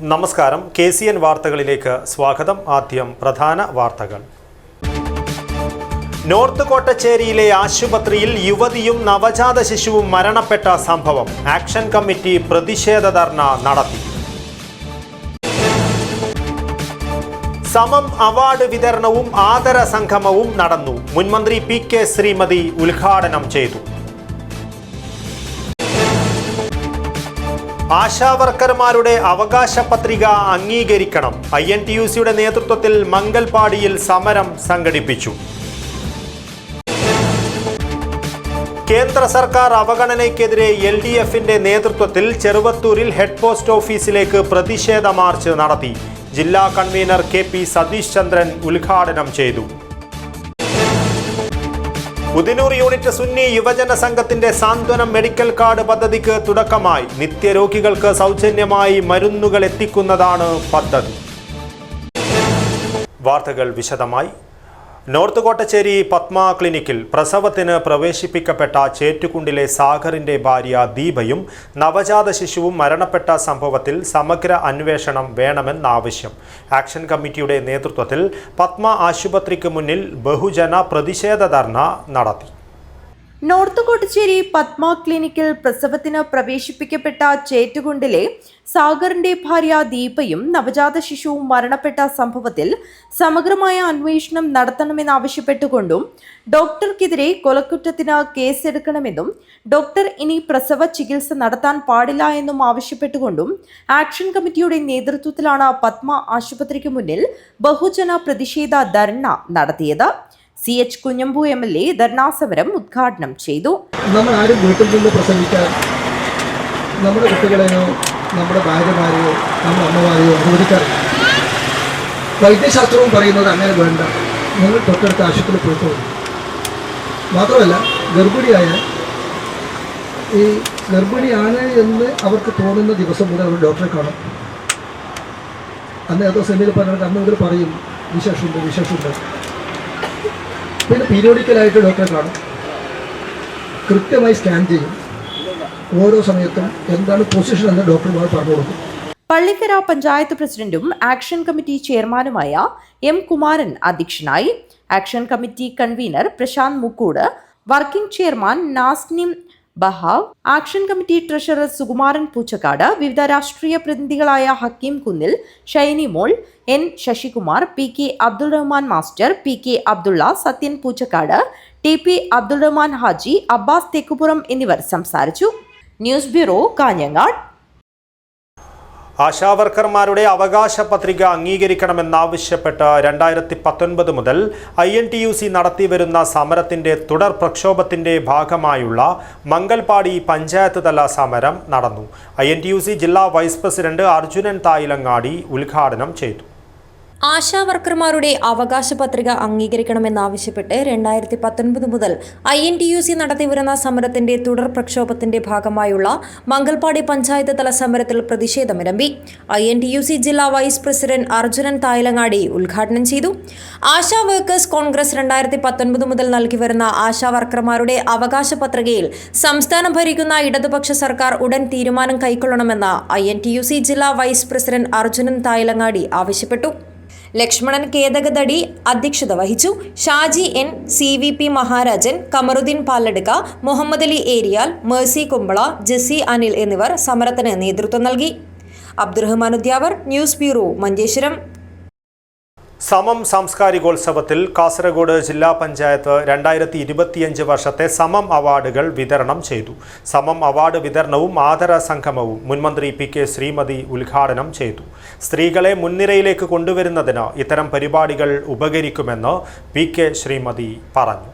നമസ്കാരം, KCN വാർത്തകളിലേക്ക് സ്വാഗതം. ആദ്യം പ്രധാന വാർത്തകൾ. നോർത്ത് കോട്ടച്ചേരിയിലെ ആശുപത്രിയിൽ യുവതിയും നവജാത ശിശുവും മരണപ്പെട്ട സംഭവം. ആക്ഷൻ കമ്മിറ്റി പ്രതിഷേധ ധർണ നടത്തി. സമം അവാർഡ് വിതരണവും ആദര സംഗമവും നടന്നു. മുൻമന്ത്രി PK ശ്രീമതി ഉദ്ഘാടനം ചെയ്തു. ആശാവർക്കർമാരുടെ അവകാശ പത്രിക അംഗീകരിക്കണം. INTUCയുടെ നേതൃത്വത്തിൽ മംഗൽപാടിയിൽ സമരം സംഘടിപ്പിച്ചു. കേന്ദ്ര സർക്കാർ അവഗണനയ്ക്കെതിരെ LDFന്റെ നേതൃത്വത്തിൽ ചെറുവത്തൂരിൽ ഹെഡ് പോസ്റ്റ് ഓഫീസിലേക്ക് പ്രതിഷേധ മാർച്ച് നടത്തി. ജില്ലാ കൺവീനർ KP സതീഷ് ചന്ദ്രൻ ഉദ്ഘാടനം ചെയ്തു. ഉദിനൂർ യൂണിറ്റ് സുന്നി യുവജന സംഘത്തിന്റെ സാന്ത്വനം മെഡിക്കൽ കാർഡ് പദ്ധതിക്ക് തുടക്കമായി. നിത്യരോഗികൾക്ക് സൗജന്യമായി മരുന്നുകൾ എത്തിക്കുന്നതാണ് പദ്ധതി. വാർത്തകൾ വിശദമായി. നോർത്ത് കോട്ടച്ചേരി പത്മ ക്ലിനിക്കിൽ പ്രസവത്തിന് പ്രവേശിപ്പിക്കപ്പെട്ട ചേറ്റുകുണ്ടിലെ സാഗറിന്റെ ഭാര്യ ദീപയും നവജാത ശിശുവും മരണപ്പെട്ട സംഭവത്തിൽ സമഗ്ര അന്വേഷണം വേണമെന്നാവശ്യം. ആക്ഷൻ കമ്മിറ്റിയുടെ നേതൃത്വത്തിൽ പത്മ ആശുപത്രിക്ക് മുന്നിൽ ബഹുജന പ്രതിഷേധ ധർണ നടത്തി. നോർത്ത് കോട്ടച്ചേരി പത്മ ക്ലിനിക്കിൽ പ്രസവത്തിന് പ്രവേശിപ്പിക്കപ്പെട്ട ചേറ്റുകുണ്ടിലെ സാഗറിന്റെ ഭാര്യ ദീപയും നവജാത ശിശുവും മരണപ്പെട്ട സംഭവത്തിൽ സമഗ്രമായ അന്വേഷണം നടത്തണമെന്നാവശ്യപ്പെട്ടുകൊണ്ടും ഡോക്ടർക്കെതിരെ കൊലക്കുറ്റത്തിന് കേസെടുക്കണമെന്നും ഡോക്ടർ ഇനി പ്രസവ ചികിത്സ നടത്താൻ പാടില്ല എന്നും ആവശ്യപ്പെട്ടുകൊണ്ടും ആക്ഷൻ കമ്മിറ്റിയുടെ നേതൃത്വത്തിലാണ് പത്മ ആശുപത്രിക്ക് മുന്നിൽ ബഹുജന പ്രതിഷേധ ധർണ നടത്തിയത്. CH കുഞ്ഞമ്പു MLA ധർണാസമരം ഉദ്ഘാടനം ചെയ്തു. നമ്മൾ ആരും വീട്ടിൽ നിന്ന് പ്രസംഗിക്കാൻ നമ്മുടെ കുട്ടികളെയോ നമ്മുടെ ഭാര്യമാരെയോ നമ്മുടെ അമ്മമാരെയോ അനുവദിക്കാറില്ല. വൈദ്യശാസ്ത്രവും പറയുന്നത് അങ്ങനെ വേണ്ട, നിങ്ങൾ തൊട്ടടുത്ത ആശുപത്രിയിൽ പോയിക്കോളൂ. മാത്രമല്ല, ഗർഭിണിയാണ് എന്ന് അവർക്ക് തോന്നുന്ന ദിവസം മുതൽ അവർ ഡോക്ടറെ കാണും. അന്ന് ഏതോ സെമിയിൽ പറഞ്ഞിട്ട് അന്ന് മുതൽ പറയും വിശേഷമുണ്ട്. പിന്നെ പീരിയോഡിക്കലായിട്ട് ഡോക്ടറെ കാണും, കൃത്യമായി സ്കാൻ ചെയ്യും. ഓരോ സമയത്തും എന്താണ് പൊസിഷൻ എന്ന് ഡോക്ടർമാർ പറഞ്ഞു കൊടുക്കും. പള്ളിക്കര പഞ്ചായത്ത് പ്രസിഡന്റും ആക്ഷൻ കമ്മിറ്റി ചെയർമാനുമായ M കുമാരൻ അധ്യക്ഷനായി. Action committee convener Prashanth Mukkoodu, working chairman Nasnim Bahav, action committee treasurer Sukumaran Poochakkad, വിവിധ രാഷ്ട്രീയ പ്രതിനിധികളായ Hakeem Kunnil, Shiny Mol, N Sasikumar, PK Abdul Rahman master, PK Abdulla, Sathyan Poochakkad, TP Abdul Rahman Haji, Abbas Thekkupuram എന്നിവർ സംസാരിച്ചു. News bureau, Kanhangad. ആശാവർക്കർമാരുടെ അവകാശ പത്രിക അംഗീകരിക്കണമെന്നാവശ്യപ്പെട്ട് 2019 മുതൽ INTUC നടത്തിവരുന്ന സമരത്തിന്റെ തുടർ പ്രക്ഷോഭത്തിന്റെ ഭാഗമായുള്ള മംഗൽപാടി പഞ്ചായത്ത് തല സമരം നടന്നു. INTUC ജില്ലാ വൈസ് പ്രസിഡന്റ് അർജുനൻ തായിലങ്ങാടി ഉദ്ഘാടനം ചെയ്തു. ആശാവർക്കർമാരുടെ അവകാശ പത്രിക അംഗീകരിക്കണമെന്നാവശ്യപ്പെട്ട് 2019 മുതൽ INTUC നടത്തിവരുന്ന സമരത്തിന്റെ തുടർ പ്രക്ഷോഭത്തിന്റെ ഭാഗമായുള്ള മംഗൽപാടി പഞ്ചായത്ത് തല സമരത്തിൽ പ്രതിഷേധമിരമ്പി. INTUC ജില്ലാ വൈസ് പ്രസിഡന്റ് അർജുനൻ തായിലങ്ങാടി ഉദ്ഘാടനം ചെയ്തു. ആശാ വർക്കേഴ്സ് കോൺഗ്രസ് 2019 മുതൽ നൽകിവരുന്ന ആശാവർക്കർമാരുടെ അവകാശ പത്രികയിൽ സംസ്ഥാനം ഭരിക്കുന്ന ഇടതുപക്ഷ സർക്കാർ ഉടൻ തീരുമാനം കൈക്കൊള്ളണമെന്ന് INTUC ജില്ലാ വൈസ് പ്രസിഡന്റ് അർജുനൻ തായിലങ്ങാടി ആവശ്യപ്പെട്ടു. ലക്ഷ്മണൻ കേതകദടി അധ്യക്ഷത വഹിച്ചു. ഷാജി N, CVP മഹാരാജൻ, കമറുദ്ദീൻ പാലടുക്ക, മുഹമ്മദ് അലി ഏരിയാൽ, മേഴ്സി കുമ്പള, ജെസ്സി അനിൽ എന്നിവർ സമരത്തിന് നേതൃത്വം നൽകി. Abdurahman Udyavar, news bureau, Manjeshwaram. സമം സാംസ്കാരികോത്സവത്തിൽ കാസർഗോഡ് ജില്ലാ പഞ്ചായത്ത് 2025 വർഷത്തെ സമം അവാർഡുകൾ വിതരണം ചെയ്തു. സമം അവാർഡ് വിതരണവും ആദര സംഗമവും മുൻമന്ത്രി PK ശ്രീമതി ഉദ്ഘാടനം ചെയ്തു. സ്ത്രീകളെ മുൻനിരയിലേക്ക് കൊണ്ടുവരുന്നതിന് ഇത്തരം പരിപാടികൾ ഉപകരിക്കുമെന്ന് PK ശ്രീമതി പറഞ്ഞു.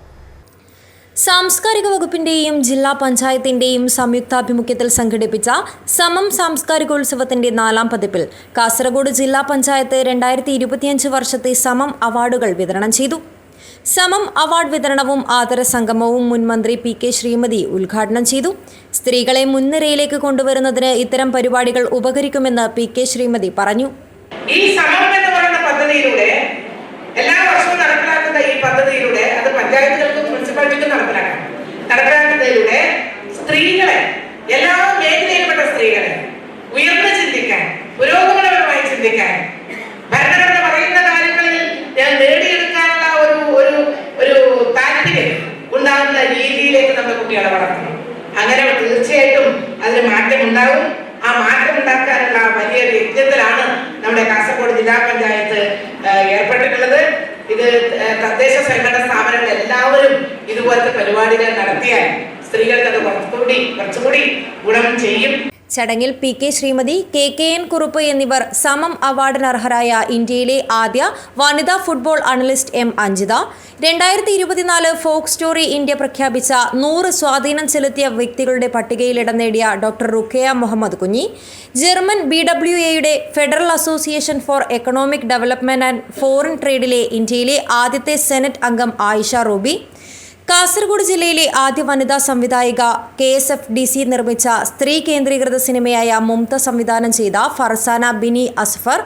സാംസ്കാരിക വകുപ്പിന്റെയും ജില്ലാ പഞ്ചായത്തിന്റെയും സംയുക്താഭിമുഖ്യത്തിൽ സംഘടിപ്പിച്ച സമം സാംസ്കാരികോത്സവത്തിന്റെ 4ാം പതിപ്പിൽ കാസർഗോഡ് ജില്ലാ പഞ്ചായത്ത് 2025 വർഷത്തെ സമം അവാർഡുകൾ വിതരണം ചെയ്തു. സമം അവാർഡ് വിതരണവും ആദര സംഗമവും മുൻമന്ത്രി PK ശ്രീമതി ഉദ്ഘാടനം ചെയ്തു. സ്ത്രീകളെ മുൻനിരയിലേക്ക് കൊണ്ടുവരുന്നതിന് ഇത്തരം പരിപാടികൾ ഉപകരിക്കുമെന്ന് PK ശ്രീമതി പറഞ്ഞു. ഈ സമം എന്ന് പറയുന്ന പദ്ധതിയിലൂടെ എല്ലാ വർഷവും നടപ്പിലാക്കുന്ന ഈ പദ്ധതിയിലൂടെ അത് പഞ്ചായത്തുകൾക്കും മുനിസിപ്പാലിറ്റിക്കും നടപ്പിലാക്കുന്നതിലൂടെ സ്ത്രീകളെ എല്ലാ മേഖലയിൽപ്പെട്ട സ്ത്രീകളെ ഉയർന്നു ചിന്തിക്കാൻ, പുരോഗമന ചിന്തിക്കാൻ. ഭരണഘടന പറയുന്ന കാര്യങ്ങളിൽ നേടിയെടുക്കാനുള്ള ഒരു താല്പര്യം ഉണ്ടാകുന്ന രീതിയിലേക്ക് നമ്മുടെ കുട്ടികളെ വളർത്തണം. അങ്ങനെ തീർച്ചയായിട്ടും അതിന് മാറ്റം ഉണ്ടാകും. ആ മാറ്റം ഉണ്ടാക്കാനുള്ള വലിയൊരു യജ്ഞത്തിലാണ് നമ്മുടെ കാസർഗോഡ് ജില്ലാ പഞ്ചായത്ത് ഏർപ്പെട്ടിട്ടുള്ളത്. ഇത് തദ്ദേശ സ്വയംഭരണ സ്ഥാപനങ്ങൾ എല്ലാവരും ഇതുപോലത്തെ പരിപാടികൾ നടത്തിയാൽ സ്ത്രീകൾക്ക് അത് കുറച്ചുകൂടി ഗുണം ചെയ്യും. ചടങ്ങിൽ പി.കെ. ശ്രീമതി, കെ.കെ.എൻ. കുറുപ്പ് എന്നിവർ സമം അവാർഡിന് അർഹരായ ഇന്ത്യയിലെ ആദ്യ വനിതാ football analyst M. Anjitha, 2024 folk story India പ്രഖ്യാപിച്ച 100 സ്വാധീനം ചെലുത്തിയ വ്യക്തികളുടെ പട്ടികയിൽ ഇടം നേടിയ ഡോക്ടർ റുഖയ മുഹമ്മദ് കുഞ്ഞി, ജർമ്മൻ BWAയുടെ federal association for economic development and foreign ട്രേഡിലെ ഇന്ത്യയിലെ ആദ്യത്തെ സെനറ്റ് അംഗം ആയിഷ റൂബി, കാസർഗോഡ് ജില്ലയിലെ ആദ്യ വനിതാ സംവിധായിക, KSFDC നിർമ്മിച്ച സ്ത്രീ കേന്ദ്രീകൃത സിനിമയായ മുംത സംവിധാനം ചെയ്ത Farsana Bini Asfar,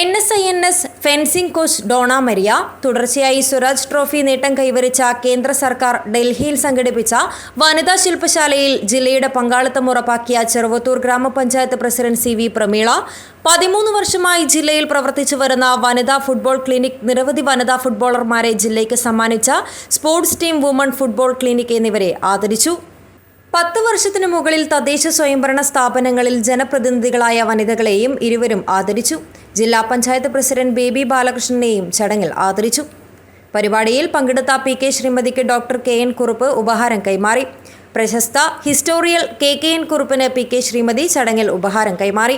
NSINS fencing coach Dona Maria, തുടർച്ചയായി സ്വരാജ് ട്രോഫി നേട്ടം കൈവരിച്ച കേന്ദ്ര സർക്കാർ ഡൽഹിയിൽ സംഘടിപ്പിച്ച വനിതാ ശില്പശാലയിൽ ജില്ലയുടെ പങ്കാളിത്തം ഉറപ്പാക്കിയ ചെറുവത്തൂർ ഗ്രാമപഞ്ചായത്ത് പ്രസിഡന്റ് CV പ്രമീള, 13 വർഷമായി ജില്ലയിൽ പ്രവർത്തിച്ചു വരുന്ന വനിതാ ഫുട്ബോൾ ക്ലിനിക്, നിരവധി വനിതാ ഫുട്ബോളർമാരെ ജില്ലയ്ക്ക് സമ്മാനിച്ച sports team woman football clinic എന്നിവരെ ആദരിച്ചു. 10 വർഷത്തിനു മുകളിൽ തദ്ദേശ സ്വയംഭരണ സ്ഥാപനങ്ങളിൽ ജനപ്രതിനിധികളായ വനിതകളെയും ഇരുവരും ആദരിച്ചു. ജില്ലാ പഞ്ചായത്ത് പ്രസിഡന്റ് ബേബി ബാലകൃഷ്ണനെയും ചടങ്ങിൽ ആദരിച്ചു. പരിപാടിയിൽ പങ്കെടുത്ത പി.കെ. ശ്രീമതിക്ക് doctor K.N. കുറുപ്പ് ഉപഹാരം കൈമാറി. പ്രശസ്ത ഹിസ്റ്റോറിയൽ K.N. കുറുപ്പിന് പി.കെ. ശ്രീമതി ചടങ്ങിൽ ഉപഹാരം കൈമാറി.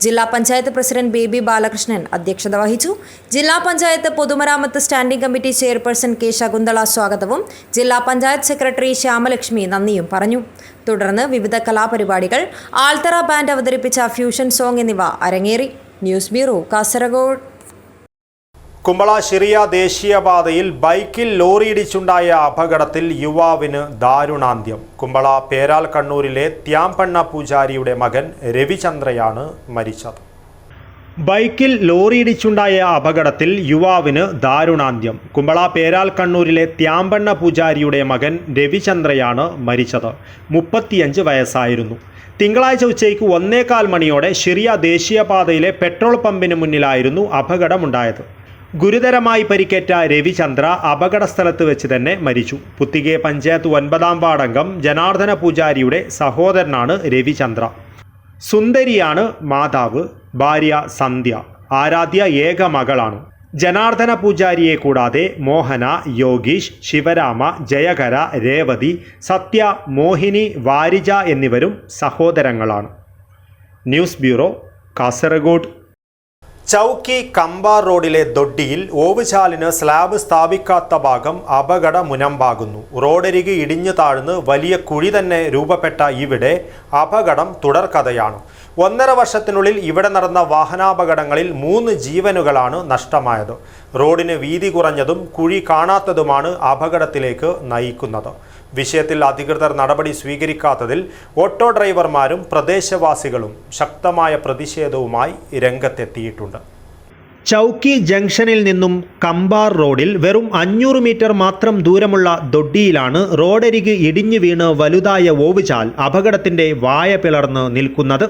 ജില്ലാ പഞ്ചായത്ത് പ്രസിഡന്റ് ബേബി ബാലകൃഷ്ണൻ അധ്യക്ഷത വഹിച്ചു. ജില്ലാ പഞ്ചായത്ത് പൊതുമരാമത്ത് standing committee chairperson K. Shakuntala സ്വാഗതവും ജില്ലാ പഞ്ചായത്ത് സെക്രട്ടറി ശ്യാമലക്ഷ്മി നന്ദിയും പറഞ്ഞു. തുടർന്ന് വിവിധ കലാപരിപാടികൾ, ആൽത്തറ ബാൻഡ് അവതരിപ്പിച്ച ഫ്യൂഷൻ സോങ് എന്നിവ അരങ്ങേറി. News bureau, Kasaragod. കുമ്പള ഷിറിയ ദേശീയപാതയിൽ ബൈക്കിൽ ലോറിയിടിച്ചുണ്ടായ അപകടത്തിൽ യുവാവിന് ദാരുണാന്ത്യം. കുമ്പള പേരാൽ കണ്ണൂരിലെ ത്യാംപണ്ണ പൂജാരിയുടെ മകൻ രവിചന്ദ്രയാണ് മരിച്ചത്. ബൈക്കിൽ ലോറിയിടിച്ചുണ്ടായ അപകടത്തിൽ യുവാവിന് ദാരുണാന്ത്യം. കുമ്പള പേരാൽ കണ്ണൂരിലെ ത്യാംപണ്ണ പൂജാരിയുടെ മകൻ രവിചന്ദ്രയാണ് മരിച്ചത്. 35 വയസ്സായിരുന്നു. തിങ്കളാഴ്ച ഉച്ചയ്ക്ക് 1:15 മണിയോടെ ഷിറിയ ദേശീയപാതയിലെ പെട്രോൾ പമ്പിന് മുന്നിലായിരുന്നു അപകടമുണ്ടായത്. ഗുരുതരമായി പരിക്കേറ്റ രവിചന്ദ്ര അപകട സ്ഥലത്ത് വെച്ച് തന്നെ മരിച്ചു. പുത്തികെ പഞ്ചായത്ത് 9-ാം വാർഡംഗം ജനാർദ്ദന പൂജാരിയുടെ സഹോദരനാണ് രവിചന്ദ്ര. സുന്ദരിയാണ് മാതാവ്. ഭാര്യ സന്ധ്യ ആരാധ്യ ഏക മകളാണ്. ജനാർദ്ദന പൂജാരിയെ കൂടാതെ മോഹന, യോഗീഷ്, ശിവരാമ, ജയകര, രേവതി, സത്യ, മോഹിനി, വാരിജ എന്നിവരും സഹോദരങ്ങളാണ്. News bureau, Kasaragod. ചൗക്കി കമ്പാർ റോഡിലെ ദൊഡ്ഡിയിൽ ഓവുചാലിന് സ്ലാബ് സ്ഥാപിക്കാത്ത ഭാഗം അപകട മുനമ്പാകുന്നു. റോഡരികെ ഇടിഞ്ഞു താഴ്ന്ന് വലിയ കുഴി തന്നെ രൂപപ്പെട്ട ഇവിടെ അപകടം തുടർക്കഥയാണ്. 1.5 വർഷത്തിനുള്ളിൽ ഇവിടെ നടന്ന വാഹനാപകടങ്ങളിൽ 3 ജീവനുകളാണ് നഷ്ടമായത്. റോഡിന് വീതി കുറഞ്ഞതും കുഴി കാണാത്തതുമാണ് അപകടത്തിലേക്ക് നയിക്കുന്നത്. വിഷയത്തിൽ അധികൃതർ നടപടി സ്വീകരിക്കാത്തതിൽ ഓട്ടോ ഡ്രൈവർമാരും പ്രദേശവാസികളും ശക്തമായ പ്രതിഷേധവുമായി രംഗത്തെത്തിയിട്ടുണ്ട്. ചൗക്കി ജംഗ്ഷനിൽ നിന്നും കമ്പാർ റോഡിൽ വെറും 500 മീറ്റർ മാത്രം ദൂരമുള്ള ദൊഡ്ഡിയിലാണ് റോഡരിക് ഇടിഞ്ഞു വീണ് വലുതായ ഓവുചാൽ അപകടത്തിൻ്റെ വായ പിളർന്ന് നിൽക്കുന്നത്.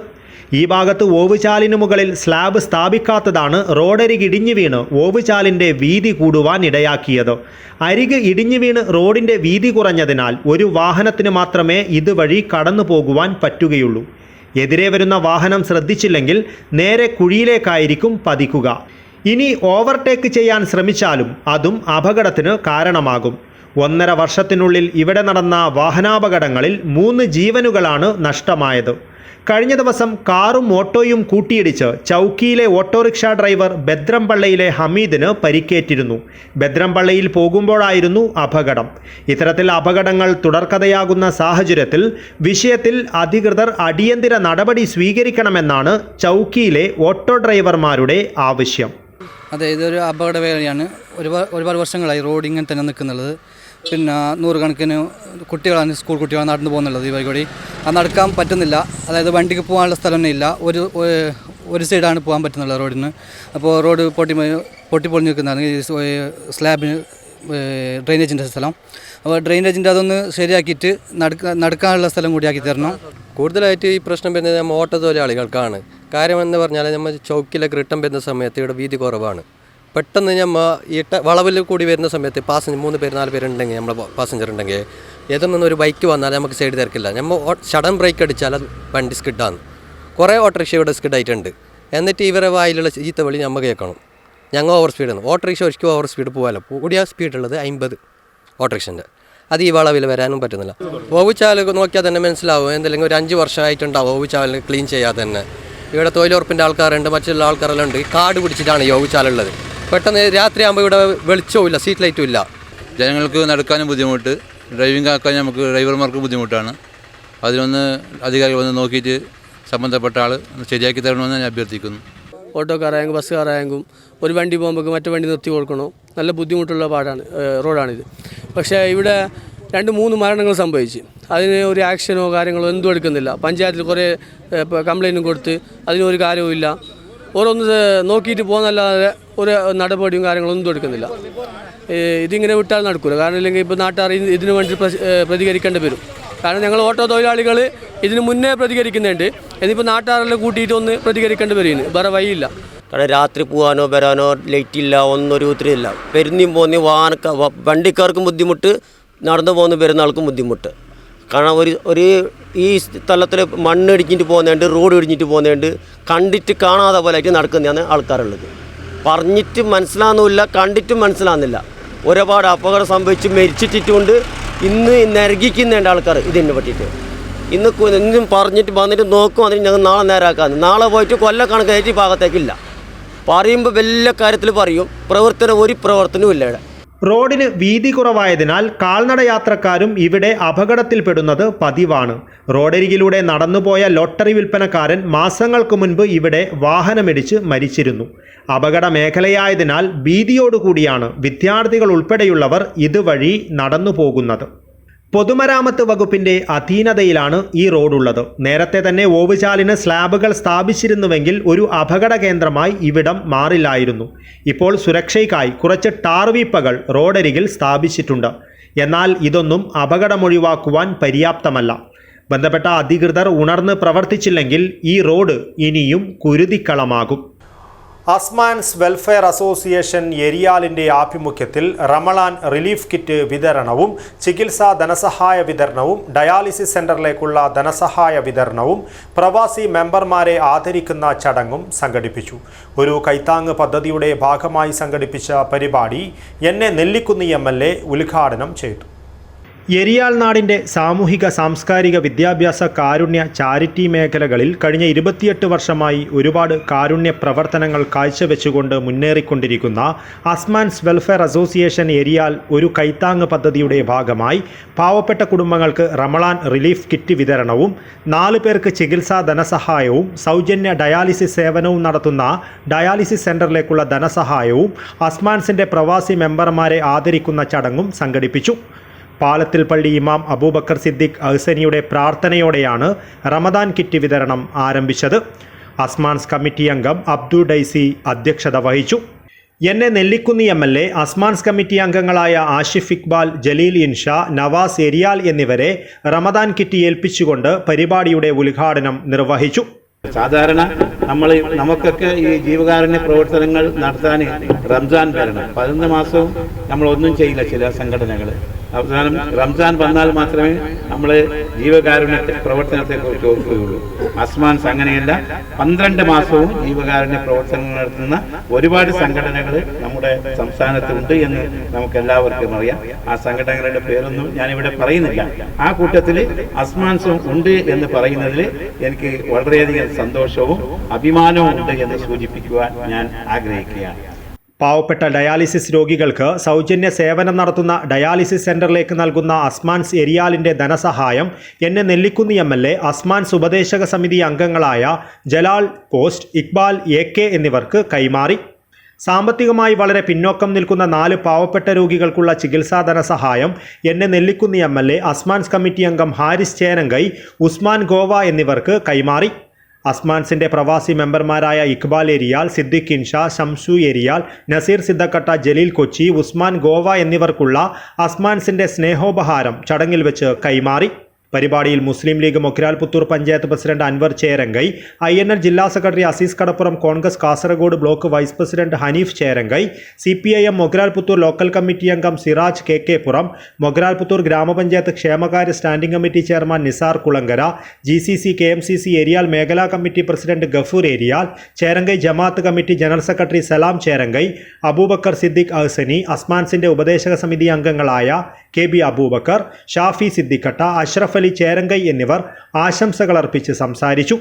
ഈ ഭാഗത്ത് ഓവുചാലിന് മുകളിൽ സ്ലാബ് സ്ഥാപിക്കാത്തതാണ് റോഡരിക് ഇടിഞ്ഞു വീണ് ഓവുചാലിൻ്റെ വീതി കൂടുവാൻ ഇടയാക്കിയത്. അരിക് ഇടിഞ്ഞു വീണ് റോഡിൻ്റെ വീതി കുറഞ്ഞതിനാൽ ഒരു വാഹനത്തിന് മാത്രമേ ഇതുവഴി കടന്നു പോകുവാൻ പറ്റുകയുള്ളൂ. എതിരെ വരുന്ന വാഹനം ശ്രദ്ധിച്ചില്ലെങ്കിൽ നേരെ കുഴിയിലേക്കായിരിക്കും പതിക്കുക. ഇനി ഓവർടേക്ക് ചെയ്യാൻ ശ്രമിച്ചാലും അതും അപകടത്തിന് കാരണമാകും. 1.5 വർഷത്തിനുള്ളിൽ ഇവിടെ നടന്ന വാഹനാപകടങ്ങളിൽ 3 ജീവനുകളാണ് നഷ്ടമായത്. കഴിഞ്ഞ ദിവസം കാറും ഓട്ടോയും കൂട്ടിയിടിച്ച് ചൗക്കിയിലെ ഓട്ടോറിക്ഷ ഡ്രൈവർ ബദ്രംപള്ളയിലെ ഹമീദിന് പരിക്കേറ്റിരുന്നു. ബദ്രംപള്ളയിൽ പോകുമ്പോഴായിരുന്നു അപകടം. ഇത്തരത്തിൽ അപകടങ്ങൾ തുടർക്കഥയാകുന്ന സാഹചര്യത്തിൽ വിഷയത്തിൽ അധികൃതർ അടിയന്തര നടപടി സ്വീകരിക്കണമെന്നാണ് ചൗക്കിയിലെ ഓട്ടോ ഡ്രൈവർമാരുടെ ആവശ്യം. അതെ, ഇതൊരു അപകടവേളയാണ്. ഒരുപാട് വർഷങ്ങളായി റോഡ് ഇങ്ങനെ തന്നെ നിൽക്കുന്നുള്ളത്. പിന്നെ 100 കണക്കിന് കുട്ടികളാണ്, സ്കൂൾ കുട്ടികളാണ് നടന്നു പോകുന്നുള്ളത്. ഈ വഴി അത് നടക്കാൻ പറ്റുന്നില്ല. അതായത് വണ്ടിക്ക് പോകാനുള്ള സ്ഥലം തന്നെ ഇല്ല. ഒരു സൈഡാണ് പോകാൻ പറ്റുന്നുള്ളത് റോഡിന്. അപ്പോൾ റോഡ് പൊട്ടിപ്പൊളിഞ്ഞ് നിൽക്കുന്നതാണ് ഈ സ്ലാബിന് ഡ്രെയിനേജിൻ്റെ സ്ഥലം. അപ്പോൾ ഡ്രെയിനേജിൻ്റെ അതൊന്ന് ശരിയാക്കിയിട്ട് നടക്കാനുള്ള സ്ഥലം കൂടി ആക്കി തരണം. കൂടുതലായിട്ട് ഈ പ്രശ്നം വരുന്നത് ഓട്ടോ തൊഴിലാളികൾക്കാണ്. കാര്യമെന്ന് പറഞ്ഞാൽ നമ്മൾ ചൗക്കിലേക്ക് റിട്ടേൺ വരുന്ന സമയത്ത് ഇവിടെ വീതി കുറവാണ്. പെട്ടെന്ന് നമ്മൾ ഈ വളവിൽ കൂടി വരുന്ന സമയത്ത് പാസഞ്ചർ 3 പേര് 4 പേരുണ്ടെങ്കിൽ നമ്മൾ പാസഞ്ചർ ഉണ്ടെങ്കിൽ ഏതൊന്നും ഒരു ബൈക്ക് വന്നാൽ നമുക്ക് സൈഡ് തിരക്കില്ല. നമ്മൾ സഡൻ ബ്രേക്ക് അടിച്ചാൽ അത് വണ്ടി സ്കിഡാണ്. കുറേ ഓട്ടോറിക്ഷ ഇവിടെ സ്കിഡായിട്ടുണ്ട്. എന്നിട്ട് ഇവരെ വായിലുള്ള ചീത്ത വിളി നമ്മൾ കേൾക്കണം. ഞങ്ങൾ ഓവർ സ്പീഡാണ്. ഓട്ടോറിക്ഷ ഒരിക്കലും ഓവർ സ്പീഡ് പോകാമല്ലോ. കൂടിയ സ്പീഡുള്ളത് 50 ഓട്ടോറിക്ഷൻ്റെ. അത് ഈ വളവിൽ വരാനും പറ്റുന്നില്ല. ഓവുചാൽ നോക്കിയാൽ തന്നെ മനസ്സിലാവും. എന്തെങ്കിലും ഒരു 5 വർഷമായിട്ടുണ്ടാവും ഓവുചാൽ ക്ലീൻ ചെയ്യാതെ തന്നെ. ഇവിടെ തൊഴിലുറപ്പിൻ്റെ ആൾക്കാരുണ്ട്, മറ്റുള്ള ആൾക്കാരെല്ലാം ഉണ്ട്. കാട് പിടിച്ചിട്ടാണ് ഈ ഓവുചാലുള്ളത്. പെട്ടെന്ന് രാത്രിയാകുമ്പോൾ ഇവിടെ വെളിച്ചവും ഇല്ല, സ്ട്രീറ്റ് ലൈറ്റും ഇല്ല. ജനങ്ങൾക്ക് നടക്കാനും ബുദ്ധിമുട്ട്, ഡ്രൈവിംഗ് ആക്കാൻ നമുക്ക് ഡ്രൈവർമാർക്ക് ബുദ്ധിമുട്ടാണ്. അതിനൊന്ന് അധികാരികൾ വന്ന് നോക്കിയിട്ട് സംബന്ധപ്പെട്ട ആൾ ശരിയാക്കി തരണമെന്ന് ഞാൻ അഭ്യർത്ഥിക്കുന്നു. ഓട്ടോക്കാരായെങ്കിൽ ബസ്സുകാരായെങ്കിലും ഒരു വണ്ടി പോകുമ്പോൾ മറ്റു വണ്ടി നിർത്തി കൊടുക്കണം. നല്ല ബുദ്ധിമുട്ടുള്ള റോഡാണിത്. പക്ഷേ ഇവിടെ 2-3 മരണങ്ങൾ സംഭവിച്ചു. അതിന് ഒരു ആക്ഷനോ കാര്യങ്ങളോ എന്തും എടുക്കുന്നില്ല. പഞ്ചായത്തിൽ കുറേ കംപ്ലയിൻറ്റും കൊടുത്ത് അതിനൊരു കാര്യവും ഇല്ല. ഓരോന്ന് നോക്കിയിട്ട് പോകുന്നല്ലാതെ ഒരു നടപടിയും കാര്യങ്ങളും ഒന്നും എടുക്കുന്നില്ല. ഇതിങ്ങനെ വിട്ടാൽ നടക്കില്ല. കാരണം ഇല്ലെങ്കിൽ ഇപ്പോൾ നാട്ടുകാർ ഇതിനു വേണ്ടി പ്രതികരിക്കേണ്ടി വരും. കാരണം ഞങ്ങൾ ഓട്ടോ തൊഴിലാളികൾ ഇതിന് മുന്നേ പ്രതികരിക്കുന്നുണ്ട്. എന്നിപ്പോൾ നാട്ടുകാരെല്ലാം കൂട്ടിയിട്ട് ഒന്ന് പ്രതികരിക്കേണ്ടി വരുന്നു. വേറെ വഴിയില്ല. കാരണം രാത്രി പോകാനോ വരാനോ ലൈറ്റില്ല, ഒന്നൊരു ഉത്തരവില്ല. പെരുന്നിയും പോന്നി വണ്ടിക്കാർക്കും ബുദ്ധിമുട്ട്, നടന്നു പോകുന്ന വരുന്ന ആൾക്കും ബുദ്ധിമുട്ട്. കാരണം ഒരു ഈ സ്ഥലത്തിൽ മണ്ണ് ഇടിച്ചിട്ട് പോകുന്നുണ്ട്, റോഡ് ഇടിച്ചിട്ട് പോകുന്നുണ്ട്, കണ്ടിട്ട് കാണാതെ പോലെയായിട്ട് നടക്കുന്നതാണ് ആൾക്കാരുള്ളത്. പറഞ്ഞിട്ട് മനസ്സിലാകുന്നില്ല, കണ്ടിട്ടും മനസ്സിലാകുന്നില്ല. ഒരുപാട് അപകടം സംഭവിച്ച് മരിച്ചിട്ടുണ്ട്. ഇന്ന് നരകിക്കുന്നുണ്ട് ആൾക്കാർ ഇതിനെ പറ്റിയിട്ട്. ഇന്നും പറഞ്ഞിട്ട് വന്നിട്ട് നോക്കും, അതിന് ഞങ്ങൾ നാളെ നേരാക്കാന്ന്. നാളെ പോയിട്ട് കൊല്ലക്കണക്കായിട്ട് ഈ ഭാഗത്തേക്കില്ല. പറയുമ്പോൾ വലിയ കാര്യത്തിൽ പറയും, ഒരു പ്രവർത്തനവും ഇല്ല ഇവിടെ. റോഡിന് വീതി കുറവായതിനാൽ കാൽനട യാത്രക്കാരും ഇവിടെ അപകടത്തിൽപ്പെടുന്നത് പതിവാണ്. റോഡരികിലൂടെ നടന്നുപോയ ലോട്ടറി വിൽപ്പനക്കാരൻ മാസങ്ങൾക്ക് മുൻപ് ഇവിടെ വാഹനമിടിച്ച് മരിച്ചിരുന്നു. അപകട മേഖലയായതിനാൽ ഭീതിയോടുകൂടിയാണ് വിദ്യാർത്ഥികൾ ഉൾപ്പെടെയുള്ളവർ ഇതുവഴി നടന്നു പോകുന്നത്. പൊതുമരാമത്ത് വകുപ്പിന്റെ അധീനതയിലാണ് ഈ റോഡുള്ളത്. നേരത്തെ തന്നെ ഓവുചാലിന് സ്ലാബുകൾ സ്ഥാപിച്ചിരുന്നുവെങ്കിൽ ഒരു അപകട കേന്ദ്രമായി ഇവിടം മാറില്ലായിരുന്നു. ഇപ്പോൾ സുരക്ഷയ്ക്കായി കുറച്ച് ടാർവീപ്പകൾ റോഡരികിൽ സ്ഥാപിച്ചിട്ടുണ്ട്. എന്നാൽ ഇതൊന്നും അപകടമൊഴിവാക്കുവാൻ പര്യാപ്തമല്ല. ബന്ധപ്പെട്ട അധികൃതർ ഉണർന്ന് പ്രവർത്തിച്ചില്ലെങ്കിൽ ഈ റോഡ് ഇനിയും കുരുതിക്കളമാകും. അസ്മാൻസ് വെൽഫെയർ അസോസിയേഷൻ എരിയാലിൻ്റെ ആഭിമുഖ്യത്തിൽ റമളാൻ റിലീഫ് കിറ്റ് വിതരണവും ചികിത്സാ ധനസഹായ വിതരണവും ഡയാലിസിസ് സെൻ്ററിലേക്കുള്ള ധനസഹായ വിതരണവും പ്രവാസി മെമ്പർമാരെ ആദരിക്കുന്ന ചടങ്ങും സംഘടിപ്പിച്ചു. ഒരു കൈത്താങ്ങ് പദ്ധതിയുടെ ഭാഗമായി സംഘടിപ്പിച്ച പരിപാടി എന്നെ നെല്ലിക്കുന്നി MLA ഉദ്ഘാടനം ചെയ്തു. എരിയാൽ നാടിൻ്റെ സാമൂഹിക സാംസ്കാരിക വിദ്യാഭ്യാസ കാരുണ്യ ചാരിറ്റി മേഖലകളിൽ കഴിഞ്ഞ 28 വർഷമായി ഒരുപാട് കാരുണ്യ പ്രവർത്തനങ്ങൾ കാഴ്ചവെച്ചുകൊണ്ട് മുന്നേറിക്കൊണ്ടിരിക്കുന്ന അസ്മാൻസ് വെൽഫെയർ അസോസിയേഷൻ എരിയാൽ ഒരു കൈത്താങ്ങ് പദ്ധതിയുടെ ഭാഗമായി പാവപ്പെട്ട കുടുംബങ്ങൾക്ക് റമളാൻ റിലീഫ് കിറ്റ് വിതരണവും 4 പേർക്ക് ചികിത്സാ ധനസഹായവും സൗജന്യ ഡയാലിസിസ് സേവനവും നടത്തുന്ന ഡയാലിസിസ് സെൻ്ററിലേക്കുള്ള ധനസഹായവും അസ്മാൻസിൻ്റെ പ്രവാസി മെമ്പർമാരെ ആദരിക്കുന്ന ചടങ്ങും സംഘടിപ്പിച്ചു. പാലത്തിൽ പള്ളി ഇമാം അബൂബക്കർ സിദ്ദിഖ് അഹ്സനിയുടെ പ്രാർത്ഥനയോടെയാണ് റമദാൻ കിറ്റ് വിതരണം ആരംഭിച്ചത്. അസ്മാൻസ് കമ്മിറ്റി അംഗം അബ്ദു ഡൈസി അധ്യക്ഷത വഹിച്ചു. എന്നെ നെല്ലിക്കുന്നി MLA, അസ്മാൻസ് കമ്മിറ്റി അംഗങ്ങളായ ആഷിഫ് ഇക്ബാൽ, ജലീൽ ഇൻഷാ, നവാസ് എരിയാൽ എന്നിവരെ റമദാൻ കിറ്റ് ഏൽപ്പിച്ചുകൊണ്ട് പരിപാടിയുടെ ഉദ്ഘാടനം നിർവഹിച്ചു. സാധാരണ നമുക്കൊക്കെ ഈ ജീവകാരുണ്യ പ്രവർത്തനങ്ങൾ നടത്താൻ റംസാൻ വരണം. 11 മാസവും നമ്മളൊന്നും ചെയ്യില്ല ചില സംഘടനകൾ. അവസാനം റംസാൻ വന്നാൽ മാത്രമേ നമ്മൾ ജീവകാരുണ്യ പ്രവർത്തനത്തെക്കുറിച്ച് ഓർക്കുകയുള്ളൂ. അസ്മാൻസ് അങ്ങനെയല്ല, 12 മാസവും ജീവകാരുണ്യ പ്രവർത്തനങ്ങൾ നടത്തുന്ന ഒരുപാട് സംഘടനകൾ നമ്മുടെ സംസ്ഥാനത്തുണ്ട് എന്ന് നമുക്ക് എല്ലാവർക്കും അറിയാം. ആ സംഘടനകളുടെ പേരൊന്നും ഞാനിവിടെ പറയുന്നില്ല. ആ കൂട്ടത്തിൽ അസ്മാൻസും ഉണ്ട് എന്ന് പറയുന്നതിൽ എനിക്ക് വളരെയധികം സന്തോഷവും അഭിമാനവും ഉണ്ട് എന്ന് സൂചിപ്പിക്കുവാൻ ഞാൻ ആഗ്രഹിക്കുകയാണ്. പാവപ്പെട്ട ഡയാലിസിസ് രോഗികൾക്ക് സൗജന്യ സേവനം നടത്തുന്ന ഡയാലിസിസ് സെൻ്ററിലേക്ക് നൽകുന്ന അസ്മാൻസ് എരിയാലിൻ്റെ ധനസഹായം എന്നെ നെല്ലിക്കുന്നി MLA, അസ്മാൻസ് ഉപദേശക സമിതി അംഗങ്ങളായ ജലാൽ പോസ്റ്റ്, ഇക്ബാൽ AK എന്നിവർക്ക് കൈമാറി. സാമ്പത്തികമായി വളരെ പിന്നോക്കം നിൽക്കുന്ന 4 പാവപ്പെട്ട രോഗികൾക്കുള്ള ചികിത്സാ ധനസഹായം എന്നെ നെല്ലിക്കുന്നി MLA, അസ്മാൻസ് കമ്മിറ്റി അംഗം ഹാരിസ് ചേനങ്കൈ, ഉസ്മാൻ ഗോവ എന്നിവർക്ക് കൈമാറി. അസ്മാൻസിൻ്റെ പ്രവാസി മെമ്പർമാരായ ഇക്ബാൽ എരിയാൽ, സിദ്ദിഖ് ഇൻഷാ, ഷംസു എരിയാൽ, നസീർ സിദ്ദക്കട്ട, ജലീൽ കൊച്ചി, ഉസ്മാൻ ഗോവ എന്നിവർക്കുള്ള അസ്മാൻസിൻ്റെ സ്നേഹോപഹാരം ചടങ്ങിൽ വെച്ച് കൈമാറി. പരിപാടിയിൽ മുസ്ലിം ലീഗ് മൊഗ്രാൽ പുത്തൂർ പഞ്ചായത്ത് പ്രസിഡന്റ് അൻവർ ചേരങ്കൈ, INL ജില്ലാ secretary Azeez Kadappuram, Congress Kasaragod block vice president Hanif Cherangai, CPIM Mogral Puthur local committee അംഗം സിറാജ് KK പുറം, മൊഗ്രാൽ പുത്തൂർ ഗ്രാമപഞ്ചായത്ത് ക്ഷേമകാര്യ standing committee chairman Nisar Kulangara, GCC KMCC Eriyal മേഖലാ committee president Gafoor Eriyal, Cherangai Jamaath committee general secretary Salam Cherangai, Aboobacker Siddique Ahsani, അസ്മാൻസിന്റെ ഉപദേശക സമിതി അംഗങ്ങളായ KB അബൂബക്കർ, ഷാഫി സിദ്ദിഖട്ട, അഷ്റഫ് അലി ചേരങ്കൈ എന്നിവർ ആശംസകൾ അർപ്പിച്ച് സംസാരിച്ചു.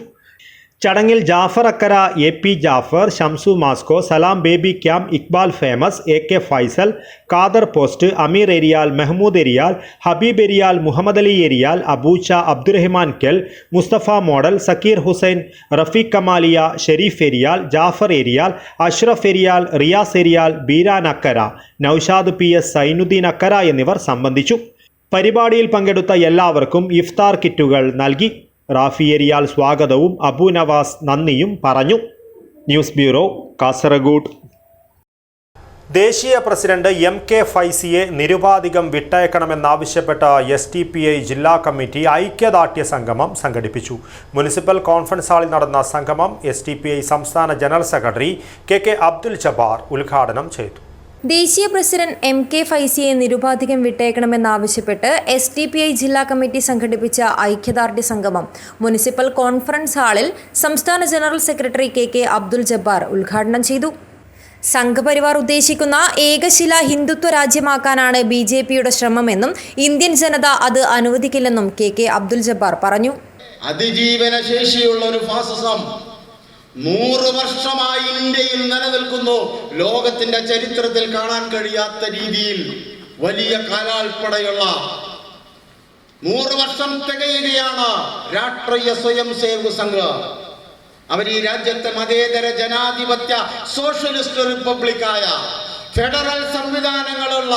ചടങ്ങിൽ Jafar Akkara, AP Jafar, Shamsu Masco, Salam baby cam, Iqbal famous, AK Faisal, Khader post, Ameer Eriyal, Mehmood Eriyal, Habeeb Eriyal, Muhammad Ali Eriyal, Aboocha, Abdurahman Kel, Musthafa model, Zakir Hussain, Rafeeq Kamaliya, Shareef Eriyal, Jafar Eriyal, Ashraf Eriyal, Riyas Eriyal, Beeran Akkara, Noushad PS, Sainudheen Akkara എന്നിവർ സംബന്ധിച്ചു. പരിപാടിയിൽ പങ്കെടുത്ത എല്ലാവർക്കും ഇഫ്താർ കിറ്റുകൾ നൽകി. റാഫി ഏരിയാൽ സ്വാഗതവും അബു നവാസ് നന്ദിയും പറഞ്ഞു. News bureau, Kasaragod. ദേശീയ പ്രസിഡന്റ് MK ഫൈസിയെ നിരുപാധികം വിട്ടയക്കണമെന്നാവശ്യപ്പെട്ട STPI ജില്ലാ കമ്മിറ്റി ഐക്യദാർഢ്യ സംഗമം സംഘടിപ്പിച്ചു. മുനിസിപ്പൽ കോൺഫറൻസ് ഹാളിൽ നടന്ന സംഗമം STPI സംസ്ഥാന general secretary KK Abdul Jabbar ഉദ്ഘാടനം ചെയ്തു. ദേശീയ പ്രസിഡന്റ് MK ഫൈസിയെ നിരുപാധികം വിട്ടയക്കണമെന്നാവശ്യപ്പെട്ട് STPI ജില്ലാ കമ്മിറ്റി സംഘടിപ്പിച്ച ഐക്യദാർഢ്യ സംഗമം മുനിസിപ്പൽ കോൺഫറൻസ് ഹാളിൽ സംസ്ഥാന general secretary KK Abdul Jabbar ഉദ്ഘാടനം ചെയ്തു. സംഘപരിവാർ ഉദ്ദേശിക്കുന്ന ഏകശില ഹിന്ദുത്വ രാജ്യമാക്കാനാണ് BJPയുടെ ശ്രമമെന്നും ഇന്ത്യൻ ജനത അത് അനുവദിക്കില്ലെന്നും KK അബ്ദുൽ ജബ്ബാർ പറഞ്ഞു. അതിജീവന ശേഷിയുള്ള ഒരു ഫാസിസം 100 വർഷമായി ഇന്ത്യയിൽ നിലനിൽക്കുന്നു. ലോകത്തിന്റെ ചരിത്രത്തിൽ കാണാൻ കഴിയാത്ത രീതിയിൽ വലിയ കാലാൾപ്പടയുള്ള 100 വർഷം തികയുകയാണ് രാഷ്ട്രീയ സ്വയം സേവക സംഘ്. അവർ ഈ രാജ്യത്തെ മതേതര ജനാധിപത്യ സോഷ്യലിസ്റ്റ് റിപ്പബ്ലിക്കായ ഫെഡറൽ സംവിധാനങ്ങളുള്ള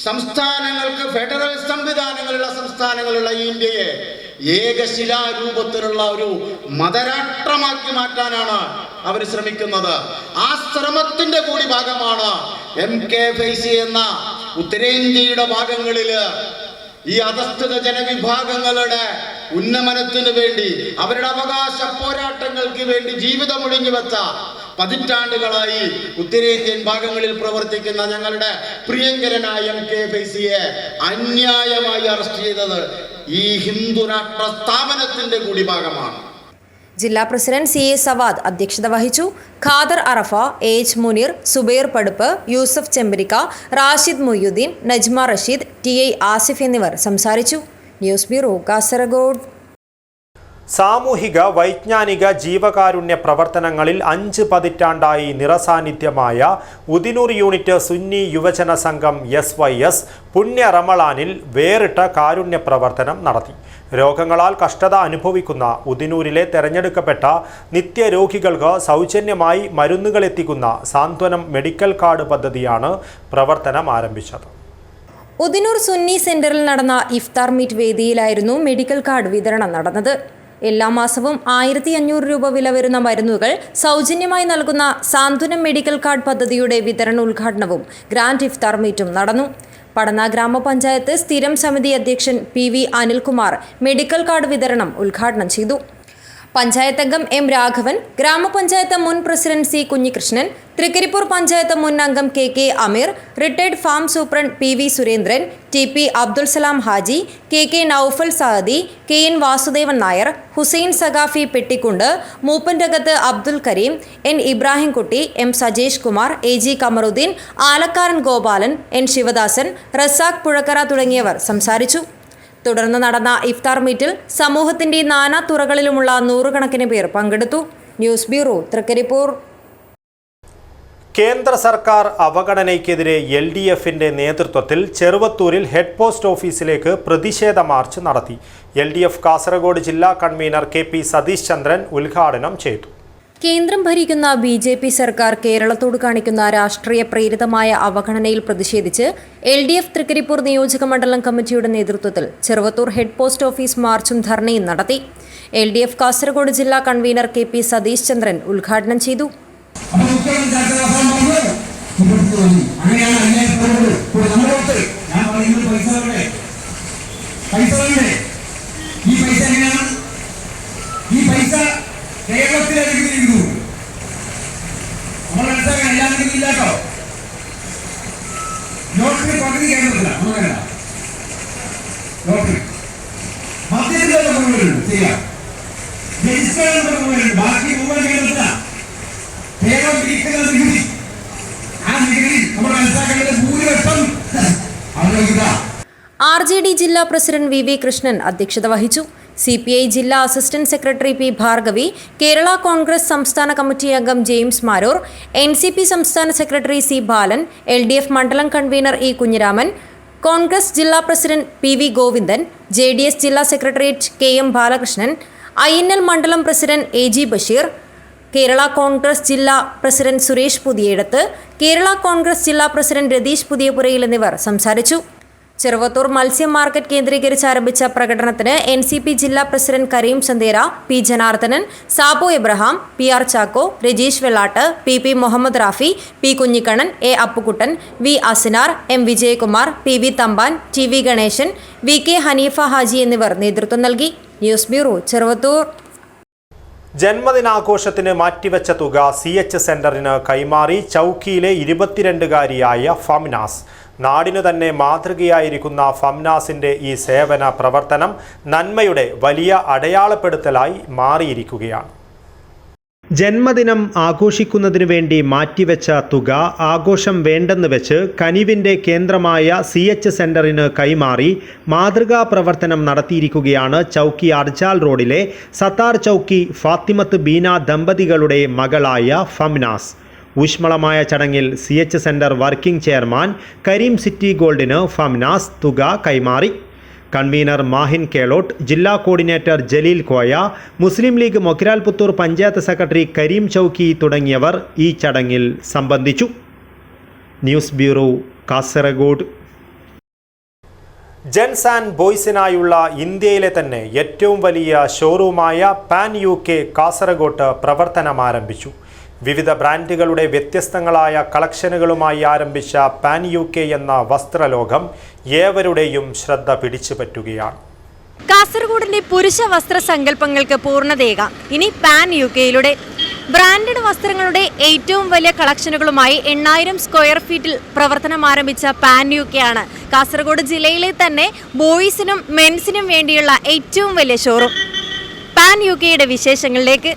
സംസ്ഥാനങ്ങൾക്ക് ഫെഡറൽ സംസ്ഥാനങ്ങളുള്ള ഇന്ത്യയെ ഏകശിലാരൂപത്തിലുള്ള ഒരു മതരാഷ്ട്രമാക്കി മാറ്റാനാണ് അവർ ശ്രമിക്കുന്നത്. ആ ശ്രമത്തിന്റെ കൂടി ഭാഗമാണ് MK ഫൈസി എന്ന ഉത്തരേന്ത്യയുടെ ഭാഗങ്ങളിൽ ഈ അധസ്ഥിത ജനവിഭാഗങ്ങളുടെ ഉന്നമനത്തിന് വേണ്ടി, അവരുടെ അവകാശ പോരാട്ടങ്ങൾക്ക് വേണ്ടി ജീവിതം ഒഴിഞ്ഞു വെച്ച പതിറ്റാണ്ടുകളായി ഉത്തരേന്ത്യൻ ഭാഗങ്ങളിൽ പ്രവർത്തിക്കുന്ന ഞങ്ങളുടെ പ്രിയങ്കരനായ MK ഫൈസിയെ അന്യായമായി അറസ്റ്റ് ചെയ്തത് ഈ ഹിന്ദു രാഷ്ട്ര സ്ഥാപനത്തിന്റെ കൂടി ഭാഗമാണ്. ജില്ലാ പ്രസിഡന്റ് CA സവാദ് അധ്യക്ഷത വഹിച്ചു. ഖാദർ അറഫ, AH മുനീർ, സുബൈർ പടുപ്പ്, യൂസഫ് ചെമ്പരിക്ക, റാഷിദ് മൊയ്യുദ്ദീൻ, നജ്മ റഷീദ്, TI ആസിഫ് എന്നിവർ സംസാരിച്ചു. News bureau, Kasaragod. സാമൂഹിക വൈജ്ഞാനിക ജീവകാരുണ്യ പ്രവർത്തനങ്ങളിൽ 5 പതിറ്റാണ്ടായി നിറസാന്നിധ്യമായ ഉദിനൂർ യൂണിറ്റ് സുന്നി യുവജന സംഘം SYS പുണ്യ റമളാനിൽ വേറിട്ട കാരുണ്യ പ്രവർത്തനം നടത്തി. രോഗങ്ങളാൽ കഷ്ടത അനുഭവിക്കുന്ന ഉദിനൂരിലെ തെരഞ്ഞെടുക്കപ്പെട്ട നിത്യരോഗികൾക്ക് സൗജന്യമായി മരുന്നുകൾ എത്തിക്കുന്ന സാന്ത്വനം മെഡിക്കൽ കാർഡ് പദ്ധതിയാണ് പ്രവർത്തനം ആരംഭിച്ചത്. ഉദിനൂർ സുന്നി സെന്ററിൽ നടന്ന ഇഫ്താർ മീറ്റ് വേദിയിലായിരുന്നു മെഡിക്കൽ കാർഡ് വിതരണം നടന്നത്. എല്ലാ മാസവും 1500 രൂപ വില വരുന്ന മരുന്നുകൾ സൗജന്യമായി നൽകുന്ന സാന്ത്വനം മെഡിക്കൽ കാർഡ് പദ്ധതിയുടെ വിതരണ ഉദ്ഘാടനവും ഗ്രാൻഡ് ഇഫ്താർ മീറ്റും നടന്നു. പടന്ന ഗ്രാമപഞ്ചായത്ത് സ്ഥിരം സമിതി അധ്യക്ഷൻ PV അനിൽകുമാർ മെഡിക്കൽ കാർഡ് വിതരണം ഉദ്ഘാടനം ചെയ്തു. പഞ്ചായത്ത് അംഗം M രാഘവൻ, ഗ്രാമപഞ്ചായത്ത് മുൻ പ്രസിഡന്റ് C കുഞ്ഞികൃഷ്ണൻ, തൃക്കരിപ്പൂർ പഞ്ചായത്ത് മുൻ അംഗം KK Ameer, retired farm superintendent PV Surendran, TP Abdul Salam Haji, KK Noufal Saadi, KN Vasudevan Nair, Hussain Sakhafi Pettikkundu, Mooppanrakath Abdul Kareem, N Ibrahimkutty, M Sajesh Kumar, AG Kamaruddin, Alakkaran Gopalan, N Sivadasan, Razak Puzhakkara തുടങ്ങിയവർ സംസാരിച്ചു. തുടർന്ന് നടന്ന ഇഫ്താർ മീറ്റിൽ സമൂഹത്തിന്റെ നാനാ തുറകളിലുമുള്ള 100 കണക്കിന് പേർ പങ്കെടുത്തു. News bureau, Thrikaripur. കേന്ദ്ര സർക്കാർ അവഗണനയ്ക്കെതിരെ LDFന്റെ നേതൃത്വത്തിൽ ചെറുവത്തൂരിൽ ഹെഡ് പോസ്റ്റ് ഓഫീസിലേക്ക് പ്രതിഷേധ മാർച്ച് നടത്തി. LDF കാസർഗോഡ് ജില്ലാ കൺവീനർ KP സതീഷ് ചന്ദ്രൻ ഉദ്ഘാടനം ചെയ്തു. കേന്ദ്രം ഭരിക്കുന്ന BJP സർക്കാർ കേരളത്തോട് കാണിക്കുന്ന രാഷ്ട്രീയ പ്രേരിതമായ അവഗണനയിൽ പ്രതിഷേധിച്ച് LDF തൃക്കരിപ്പൂർ നിയോജക മണ്ഡലം കമ്മിറ്റിയുടെ നേതൃത്വത്തിൽ ചെറുവത്തൂർ ഹെഡ് പോസ്റ്റ് ഓഫീസ് മാർച്ചും ധർണയും നടത്തി. LDF കാസർഗോഡ് ജില്ലാ കൺവീനർ KP സതീഷ് ചന്ദ്രൻ ഉദ്ഘാടനം ചെയ്തു. പൈസ വേണ്ടേ? ഈ പൈസ എങ്ങനെയാണ്? ഈ പൈസ കേരളത്തിലേക്ക് നമ്മൾ മനസ്സിലാക്കാൻ എല്ലാത്തിനും ഇല്ലാട്ടോ. ലോട്ടറി പകുതി കേരളത്തില അങ്ങനല്ല. ലോട്ടറി മദ്യത്തിലുള്ള മുഴുവൻ ചെയ്യാം, രജിസ്റ്റർ ബാക്കി മുഴുവൻ കേരളത്തില. കേരളം പിരിക്കുന്ന നികുതി, ആ നികുതി നമ്മൾ മനസ്സിലാക്കേണ്ടത് ഭൂരിപക്ഷം അവരുടെ. RJD ജില്ലാ പ്രസിഡന്റ് VV കൃഷ്ണൻ അധ്യക്ഷത വഹിച്ചു. CPI ജില്ലാ assistant secretary P Bhargavi, Kerala Congress സംസ്ഥാന കമ്മിറ്റി അംഗം ജെയിംസ് മാരൂർ, NCP സംസ്ഥാന സെക്രട്ടറി C ബാലൻ, LDF മണ്ഡലം കൺവീനർ E കുഞ്ഞിരാമൻ, കോൺഗ്രസ് ജില്ലാ പ്രസിഡന്റ് PV ഗോവിന്ദൻ, JDS ജില്ലാ സെക്രട്ടേറിയറ്റ് KM ബാലകൃഷ്ണൻ, INL മണ്ഡലം പ്രസിഡന്റ് AG ബഷീർ, കേരള കോൺഗ്രസ് ജില്ലാ പ്രസിഡന്റ് സുരേഷ് പുതിയേടത്ത്, കേരള കോൺഗ്രസ് ജില്ലാ പ്രസിഡന്റ് രതീഷ് പുതിയപുരയിൽ എന്നിവർ സംസാരിച്ചു. ചെറുവത്തൂർ മത്സ്യ മാർക്കറ്റ് കേന്ദ്രീകരിച്ച് ആരംഭിച്ച പ്രകടനത്തിന് NCP ജില്ലാ president Kareem Chandera, P Janardhanan, Sabu Abraham, PR Chacko, Rajeesh Vellatt, PP Muhammad Rafi, P Kunhikannan, A Appukuttan, V Asinar, M Vijayakumar, PV Thampan, TV Ganeshan, VK Hanifa Haji എന്നിവർ നേതൃത്വം നൽകി. News bureau, Cheruvathur. ജന്മദിനാഘോഷത്തിന് മാറ്റിവെച്ച തുക CH സെന്ററിന് കൈമാറി ചൗക്കിയിലെ 22-കാരിയായ ഫംനാസ്. നാടിനു തന്നെ മാതൃകയായിരിക്കുന്ന ഫംനാസിന്റെ ഈ സേവന പ്രവർത്തനം നന്മയുടെ വലിയ അടയാളപ്പെടുത്തലായി മാറിയിരിക്കുകയാണ്. ജന്മദിനം ആഘോഷിക്കുന്നതിനു വേണ്ടി മാറ്റിവെച്ച തുക ആഘോഷം വേണ്ടെന്ന് വെച്ച് കനിവിൻ്റെ കേന്ദ്രമായ CH സെന്ററിന് കൈമാറി മാതൃകാ പ്രവർത്തനം നടത്തിയിരിക്കുകയാണ് ചൗക്കി അർജാൽ റോഡിലെ സത്താർ ചൗക്കി ഫാത്തിമത്ത് ബീന ദമ്പതികളുടെ മകളായ ഫംനാസ്. ഊഷ്മളമായ ചടങ്ങിൽ CH centre working chairman Kareem city ഗോൾഡിന് ഫംനാസ് തുക കൈമാറി. കൺവീനർ മാഹിൻ കേളോട്ട്, ജില്ലാ കോർഡിനേറ്റർ ജലീൽ കോയ, മുസ്ലിം ലീഗ് മൊക്കിരാൽ പുത്തൂർ പഞ്ചായത്ത് സെക്രട്ടറി കരീം ചൗക്കി തുടങ്ങിയവർ ഈ ചടങ്ങിൽ സംബന്ധിച്ചു. News bureau, Kasaragod. Gents and ബോയ്സിനായുള്ള ഇന്ത്യയിലെ തന്നെ ഏറ്റവും വലിയ ഷോറൂമായ പാൻ UK കാസർഗോഡ് പ്രവർത്തനമാരംഭിച്ചു. വിവിധ ബ്രാൻഡുകളുടെ വ്യത്യസ്തങ്ങളായ കളക്ഷനുകളുമായി ആരംഭിച്ച പാൻ UK എന്ന വസ്ത്രലോകം ഏവരുടെയും ശ്രദ്ധ പിടിച്ചുപറ്റുകയാണ്. കാസർഗോഡിന്റെ പുരുഷ വസ്ത്ര സങ്കല്പങ്ങൾക്ക് പൂർണ്ണതയേകാം ഇനി പാൻ UKയിലൂടെ. ബ്രാൻഡഡ് വസ്ത്രങ്ങളുടെ ഏറ്റവും വലിയ കളക്ഷനുകളുമായി 8000 സ്ക്വയർ ഫീറ്റിൽ പ്രവർത്തനം ആരംഭിച്ച പാൻ UK ആണ് കാസർഗോഡ് ജില്ലയിലെ തന്നെ ബോയ്സിനും മെൻസിനും വേണ്ടിയുള്ള ഏറ്റവും വലിയ ഷോറൂം. പാൻ UKയുടെ വിശേഷങ്ങളിലേക്ക്.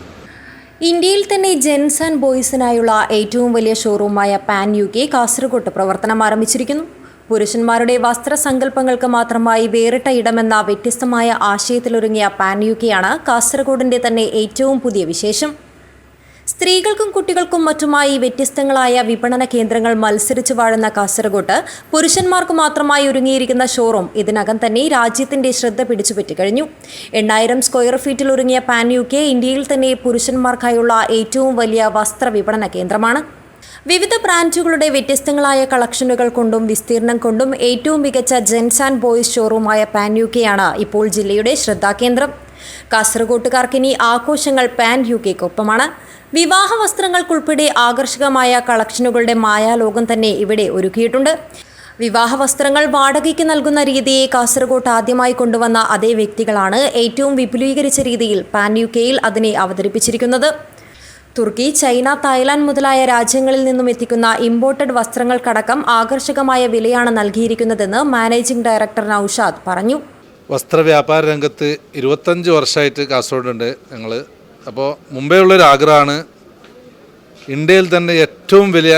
ഇന്ത്യയിൽ തന്നെ ജെൻസ് ആൻഡ് ബോയ്സിനായുള്ള ഏറ്റവും വലിയ ഷോറൂമായ പാൻ UK കാസർഗോഡ് പ്രവർത്തനം ആരംഭിച്ചിരിക്കുന്നു. പുരുഷന്മാരുടെ വസ്ത്രസങ്കല്പങ്ങൾക്ക് മാത്രമായി വേറിട്ട ഇടമെന്ന വ്യത്യസ്തമായ ആശയത്തിലൊരുങ്ങിയ പാൻ UK ആണ് കാസർഗോഡിൻ്റെ തന്നെ ഏറ്റവും പുതിയ വിശേഷം. സ്ത്രീകൾക്കും കുട്ടികൾക്കും മറ്റുമായി വ്യത്യസ്തങ്ങളായ വിപണന കേന്ദ്രങ്ങൾ മത്സരിച്ചു വാഴുന്ന കാസർഗോഡ് പുരുഷന്മാർക്ക് മാത്രമായി ഒരുങ്ങിയിരിക്കുന്ന ഷോറൂം ഇതിനകം തന്നെ രാജ്യത്തിന്റെ ശ്രദ്ധ പിടിച്ചുപറ്റി കഴിഞ്ഞു. 8000 സ്ക്വയർ ഫീറ്റിൽ ഒരുങ്ങിയ പാൻ UK ഇന്ത്യയിൽ തന്നെ പുരുഷന്മാർക്കായുള്ള ഏറ്റവും വലിയ വസ്ത്ര വിപണന കേന്ദ്രമാണ്. വിവിധ ബ്രാൻഡുകളുടെ വ്യത്യസ്തങ്ങളായ കളക്ഷനുകൾ കൊണ്ടും വിസ്തീർണം കൊണ്ടും ഏറ്റവും മികച്ച ജെൻസ് ആൻഡ് ബോയ്സ് ഷോറൂമായ പാൻ UK ആണ് ഇപ്പോൾ ജില്ലയുടെ ശ്രദ്ധാകേന്ദ്രം. കാസർഗോട്ടുകാർക്കിനി ആഘോഷങ്ങൾ പാൻ UKയ്ക്കൊപ്പമാണ്. വിവാഹ വസ്ത്രങ്ങൾക്കുൾപ്പെടെ ആകർഷകമായ കളക്ഷനുകളുടെ മായാലോകം തന്നെ ഇവിടെ ഒരുക്കിയിട്ടുണ്ട്. വിവാഹ വസ്ത്രങ്ങൾ വാടകയ്ക്ക് നൽകുന്ന രീതിയെ കാസർഗോഡ് ആദ്യമായി കൊണ്ടുവന്ന അതേ വ്യക്തികളാണ് ഏറ്റവും വിപുലീകരിച്ച രീതിയിൽ പാൻ UKയിൽ അതിനെ അവതരിപ്പിച്ചിരിക്കുന്നത്. തുർക്കി, ചൈന, തായ്ലാൻഡ് മുതലായ രാജ്യങ്ങളിൽ നിന്നും എത്തിക്കുന്ന ഇമ്പോർട്ടഡ് വസ്ത്രങ്ങൾക്കടക്കം ആകർഷകമായ വിലയാണ് നൽകിയിരിക്കുന്നതെന്ന് മാനേജിംഗ് ഡയറക്ടർ നൌഷാദ് പറഞ്ഞു. വസ്ത്രവ്യാപാര രംഗത്ത് 25 വർഷമായിട്ട് കാസർഗോഡുണ്ട് ഞങ്ങൾ. അപ്പോൾ മുമ്പേ ഉള്ളൊരു ആഗ്രഹമാണ് ഇന്ത്യയിൽ തന്നെ ഏറ്റവും വലിയ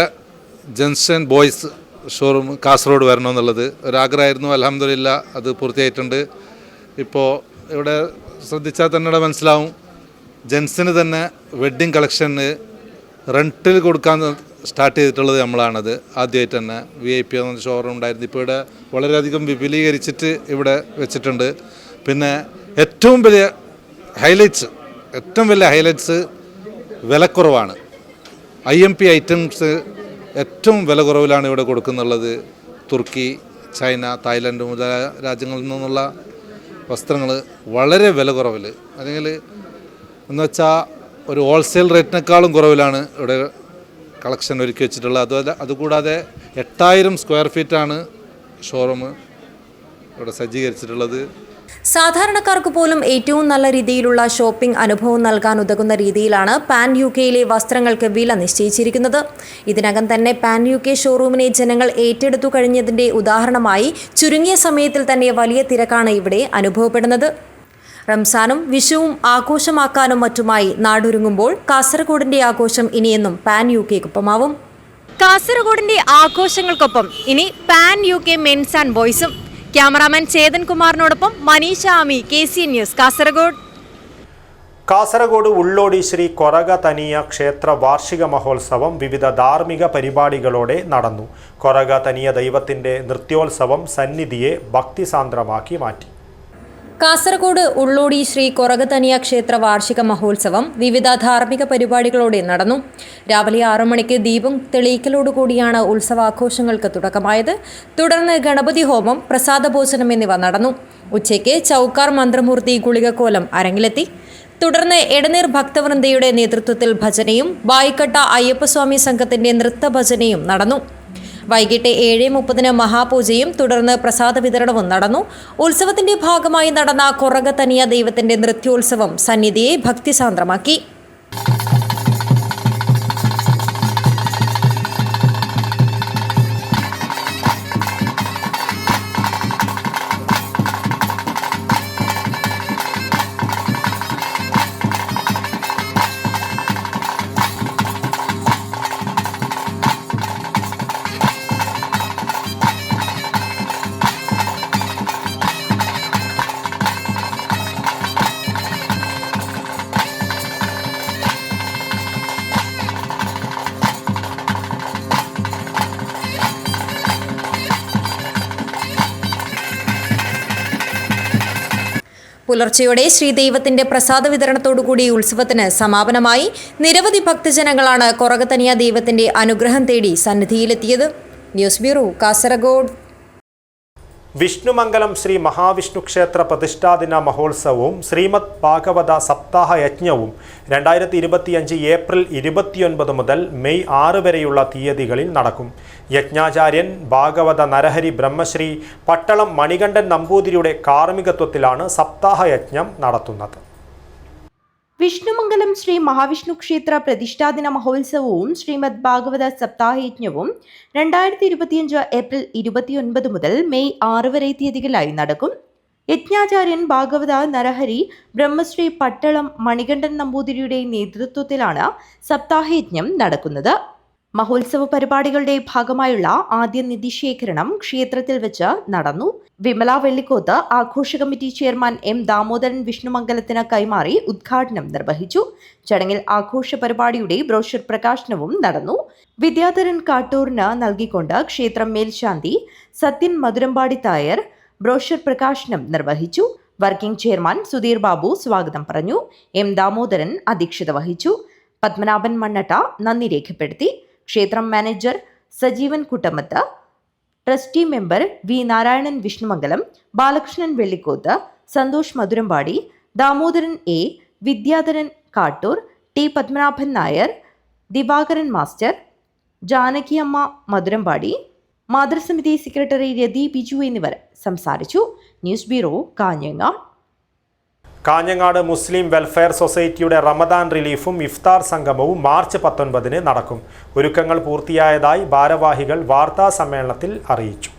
gents and boys showroom Kasaragod വരണമെന്നുള്ളത് ഒരാഗ്രഹമായിരുന്നു. അൽഹംദുലില്ലാ അത് പൂർത്തിയായിട്ടുണ്ട്. ഇപ്പോൾ ഇവിടെ ശ്രദ്ധിച്ചാൽ തന്നെ മനസ്സിലാവും, ജെൻസിന് തന്നെ വെഡ്ഡിങ് കളക്ഷന് റെൻറ്റിൽ കൊടുക്കാൻ സ്റ്റാർട്ട് ചെയ്തിട്ടുള്ളത് നമ്മളാണത്. ആദ്യമായിട്ട് തന്നെ VIP എന്ന ഷോറൂം ഉണ്ടായിരുന്നു. ഇപ്പോൾ ഇവിടെ വളരെയധികം വിപുലീകരിച്ചിട്ട് ഇവിടെ വെച്ചിട്ടുണ്ട്. പിന്നെ ഏറ്റവും വലിയ ഹൈലൈറ്റ്സ് വിലക്കുറവാണ്. IMP ഐറ്റംസ് ഏറ്റവും വില കുറവിലാണ് ഇവിടെ കൊടുക്കുന്നുള്ളത്. തുർക്കി, ചൈന, തായ്ലൻഡ് മുതലായ രാജ്യങ്ങളിൽ നിന്നുള്ള വസ്ത്രങ്ങൾ വളരെ വില കുറവിൽ, അല്ലെങ്കിൽ എന്ന് വെച്ചാൽ ഒരു ഹോൾസെയിൽ റേറ്റിനേക്കാളും കുറവിലാണ് ഇവിടെ കളക്ഷൻ ഒരുക്കി വെച്ചിട്ടുള്ളത്. അതുകൂടാതെ 8000 സ്ക്വയർ ഫീറ്റാണ് ഷോറൂം ഇവിടെ സജ്ജീകരിച്ചിട്ടുള്ളത്. സാധാരണക്കാർക്ക് പോലും ഏറ്റവും നല്ല രീതിയിലുള്ള ഷോപ്പിംഗ് അനുഭവം നൽകാൻ ഉതകുന്ന രീതിയിലാണ് പാൻ യുകെയിലെ വസ്ത്രങ്ങൾക്ക് വില നിശ്ചയിച്ചിരിക്കുന്നത്. ഇതിനകം തന്നെ പാൻ യുകെ ഷോറൂമിനെ ജനങ്ങൾ ഏറ്റെടുത്തു കഴിഞ്ഞതിന്റെ ഉദാഹരണമായി ചുരുങ്ങിയ സമയത്തിൽ തന്നെ വലിയ തിരക്കാണ് ഇവിടെ അനുഭവപ്പെടുന്നത്. റംസാനും വിഷുവും ആഘോഷമാക്കാനും മറ്റുമായി നാടൊരുങ്ങുമ്പോൾ കാസർഗോഡിന്റെ ആഘോഷം ഇനിയെന്നും പാൻ യുകെക്കൊപ്പമാവും. കാസർഗോഡിന്റെ ആഘോഷങ്ങൾക്കൊപ്പം ഇനി പാൻ യുകെ മെൻസ് ആൻഡ് ബോയ്സും. ക്യാമറാമാൻ ചേതൻ കുമാറിനോടൊപ്പം മനീഷ ആമി, KCN ന്യൂസ്, കാസർഗോഡ്. കാസർഗോഡ് ഉള്ളോടി ശ്രീ കൊറഗ തനിയ ക്ഷേത്ര വാർഷിക മഹോത്സവം വിവിധ ധാർമ്മിക പരിപാടികളോടെ നടന്നു. കൊറഗ തനിയ ദൈവത്തിന്റെ നൃത്യോത്സവം സന്നിധിയെ ഭക്തിസാന്ദ്രമാക്കി മാറ്റി. കാസർഗോഡ് ഉള്ളോടി ശ്രീ കൊറഗതനിയ ക്ഷേത്ര വാർഷിക മഹോത്സവം വിവിധ ധാർമ്മിക പരിപാടികളോടെ നടന്നു. രാവിലെ 6 മണിക്ക് ദീപം തെളിയിക്കലോടുകൂടിയാണ് ഉത്സവാഘോഷങ്ങൾക്ക് തുടക്കമായത്. തുടർന്ന് ഗണപതി ഹോമം, പ്രസാദഭോജനം എന്നിവ നടന്നു. ഉച്ചയ്ക്ക് ചൗക്കാർ മന്ത്രമൂർത്തി ഗുളികക്കോലം അരങ്ങിലെത്തി. തുടർന്ന് എടനീർ ഭക്തവൃന്ദയുടെ നേതൃത്വത്തിൽ ഭജനയും ബായിക്കട്ട അയ്യപ്പസ്വാമി സംഘത്തിന്റെ നൃത്തഭജനയും നടന്നു. വൈകിട്ട് 7:30 മഹാപൂജയും തുടർന്ന് പ്രസാദ വിതരണവും നടന്നു. ഉത്സവത്തിന്റെ ഭാഗമായി നടന്ന കൊറഗ തനിയ ദൈവത്തിന്റെ നൃത്യോത്സവം സന്നിധിയെ ഭക്തിസാന്ദ്രമാക്കി. പുലർച്ചെയോടെ ശ്രീദൈവത്തിന്റെ പ്രസാദ വിതരണത്തോടുകൂടി ഉത്സവത്തിന് സമാപനമായി. നിരവധി ഭക്തജനങ്ങളാണ് കൊറഗതനിയ ദൈവത്തിന്റെ അനുഗ്രഹം തേടി സന്നിധിയിലെത്തിയത്. News bureau, Kasaragod. വിഷ്ണുമംഗലം ശ്രീ മഹാവിഷ്ണു ക്ഷേത്ര പ്രതിഷ്ഠാദിന മഹോത്സവവും ശ്രീമദ് ഭാഗവത സപ്താഹ യജ്ഞവും 2025 ഏപ്രിൽ 29 മുതൽ മെയ് 6 വരെയുള്ള തീയതികളിൽ നടക്കും. യജ്ഞാചാര്യൻ ഭാഗവത നരഹരി ബ്രഹ്മശ്രീ പട്ടളം മണികണ്ഠൻ നമ്പൂതിരിയുടെ കാർമ്മികത്വത്തിലാണ് സപ്താഹ യജ്ഞം നടത്തുന്നത്. വിഷ്ണുമംഗലം ശ്രീ മഹാവിഷ്ണു ക്ഷേത്ര പ്രതിഷ്ഠാദിന മഹോത്സവവും ശ്രീമദ് ഭാഗവത സപ്താഹയജ്ഞവും 2025 ഏപ്രിൽ 29 മുതൽ മെയ് 6 വരെ തീയതികളായി നടക്കും. യജ്ഞാചാര്യൻ ഭാഗവത നരഹരി ബ്രഹ്മശ്രീ പട്ടളം മണികണ്ഠൻ നമ്പൂതിരിയുടെ നേതൃത്വത്തിലാണ് സപ്താഹയജ്ഞം നടക്കുന്നത്. മഹോത്സവ പരിപാടികളുടെ ഭാഗമായുള്ള ആദ്യ നിധിശേഖരണം ക്ഷേത്രത്തിൽ വെച്ച് നടന്നു. വിമല വെള്ളിക്കോത്ത് ആഘോഷ കമ്മിറ്റി ചെയർമാൻ M ദാമോദരൻ വിഷ്ണുമംഗലത്തിന് കൈമാറി ഉദ്ഘാടനം നിർവഹിച്ചു. ചടങ്ങിൽ ആഘോഷ പരിപാടിയുടെ ബ്രോഷർ പ്രകാശനവും നടന്നു. വിദ്യാധരൻ കാട്ടൂറിന് നൽകിക്കൊണ്ട് ക്ഷേത്രം മേൽശാന്തി സത്യൻ മധുരമ്പാടി തായർ ബ്രോഷർ പ്രകാശനം നിർവഹിച്ചു. വർക്കിംഗ് ചെയർമാൻ സുധീർ ബാബു സ്വാഗതം പറഞ്ഞു. M ദാമോദരൻ അധ്യക്ഷത വഹിച്ചു. പത്മനാഭൻ മണ്ണട്ട നന്ദി രേഖപ്പെടുത്തി. ക്ഷേത്രം manager Sajeevan Kuttamath, trustee member V Narayanan Vishnumangalam, Balakrishnan Vellikoth, Santhosh Madhurampadi, Damodaran A, Vidyadharan Kattoor, T Padmanabhan Nair, Divakaran master, Janakiyamma Madhurampadi, മാതൃസമിതി സെക്രട്ടറി രതി ബിജു എന്നിവർ സംസാരിച്ചു. News bureau, Kanhangad. Kanhangad Muslim welfare സൊസൈറ്റിയുടെ റമദാൻ റിലീഫും ഇഫ്താർ സംഗമവും മാർച്ച് 19 നടക്കും. ഒരുക്കങ്ങൾ പൂർത്തിയായതായി ഭാരവാഹികൾ വാർത്താ സമ്മേളനത്തിൽ അറിയിച്ചു.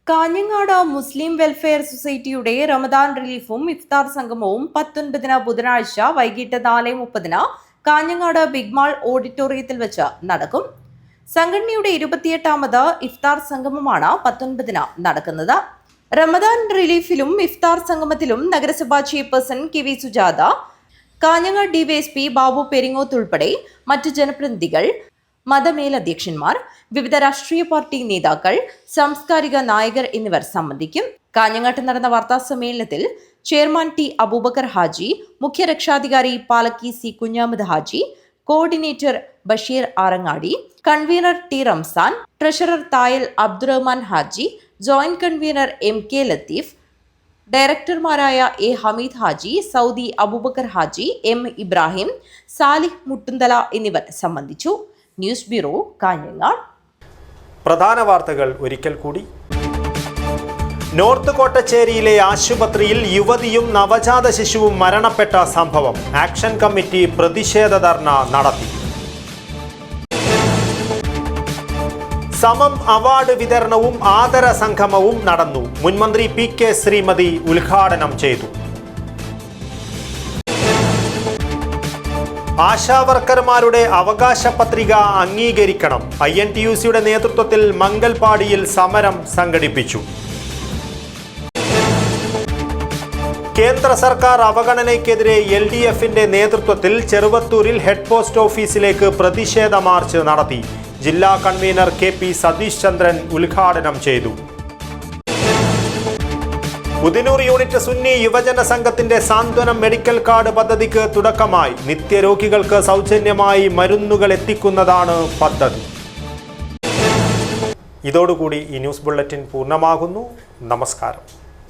കാഞ്ഞങ്ങാട് മുസ്ലിം വെൽഫെയർ സൊസൈറ്റിയുടെ റമദാൻ റിലീഫും ഇഫ്താർ സംഗമവും 19 ബുധനാഴ്ച വൈകിട്ട് 4:30 കാഞ്ഞങ്ങാട് ബിഗ് മാൾ ഓഡിറ്റോറിയത്തിൽ വെച്ച് നടക്കും. സംഘടനയുടെ 28ാമത് ഇഫ്താർ സംഗമമാണ് 19 നടക്കുന്നത്. റമദാൻ റിലീഫിലും ഇഫ്താർ സംഗമത്തിലും നഗരസഭാ chairperson KV Sujatha, Kanhangad DYSP Babu Peringoth ഉൾപ്പെടെ മറ്റ് ജനപ്രതിനിധികൾ, മതമേലധ്യക്ഷന്മാർ, വിവിധ രാഷ്ട്രീയ പാർട്ടി നേതാക്കൾ, സാംസ്കാരിക നായകർ എന്നിവർ സംബന്ധിക്കും. കാഞ്ഞങ്ങാട്ട് നടന്ന വാർത്താ സമ്മേളനത്തിൽ ചെയർമാൻ T അബൂബക്കർ ഹാജി, മുഖ്യ രക്ഷാധികാരി Palakki C Kunhamath Haji, coordinator Basheer Arangadi, convener T Ramzan, treasurer Thayal Abdurahman Haji, joint convener MK Latheef, ഡയറക്ടർമാരായ A Hameed Haji, Saudi Aboobacker Haji, M Ibrahim, Salih Muttunthala എന്നിവർ സംബന്ധിച്ചു. News bureau, Kanhangad. പ്രധാന വാർത്തകൾ ഒരിക്കൽ കൂടി. നോർത്ത് കോട്ടച്ചേരിയിലെ ആശുപത്രിയിൽ യുവതിയും നവജാത ശിശുവും മരണപ്പെട്ട സംഭവം. ആക്ഷൻ കമ്മിറ്റി പ്രതിഷേധ ധർണ നടത്തി. സമം അവാർഡ് വിതരണവും ആദര സംഗമവും നടന്നു. മുൻമന്ത്രി PK ശ്രീമതി ഉദ്ഘാടനം ചെയ്തു. ആശാവർക്കർമാരുടെ അവകാശ പത്രിക അംഗീകരിക്കണം. INTUCയുടെ നേതൃത്വത്തിൽ മംഗൽപാടിയിൽ സമരം സംഘടിപ്പിച്ചു. കേന്ദ്ര സർക്കാർ അവഗണനയ്ക്കെതിരെ LDFന്റെ നേതൃത്വത്തിൽ ചെറുവത്തൂരിൽ ഹെഡ് പോസ്റ്റ് ഓഫീസിലേക്ക് പ്രതിഷേധ മാർച്ച് നടത്തി. ജില്ലാ കൺവീനർ KP സതീഷ് ചന്ദ്രൻ ഉദ്ഘാടനം ചെയ്തു. ഉദിനൂർ യൂണിറ്റ് സുന്നി യുവജന സംഘത്തിന്റെ സാന്ത്വനം മെഡിക്കൽ കാർഡ് പദ്ധതിക്ക് തുടക്കമായി. നിത്യരോഗികൾക്ക് സൗജന്യമായി മരുന്നുകൾ എത്തിക്കുന്നതാണ് പദ്ധതി. ഇതോടുകൂടി ഈ ന്യൂസ് ബുള്ളറ്റിൻ പൂർണ്ണമാകുന്നു. നമസ്കാരം.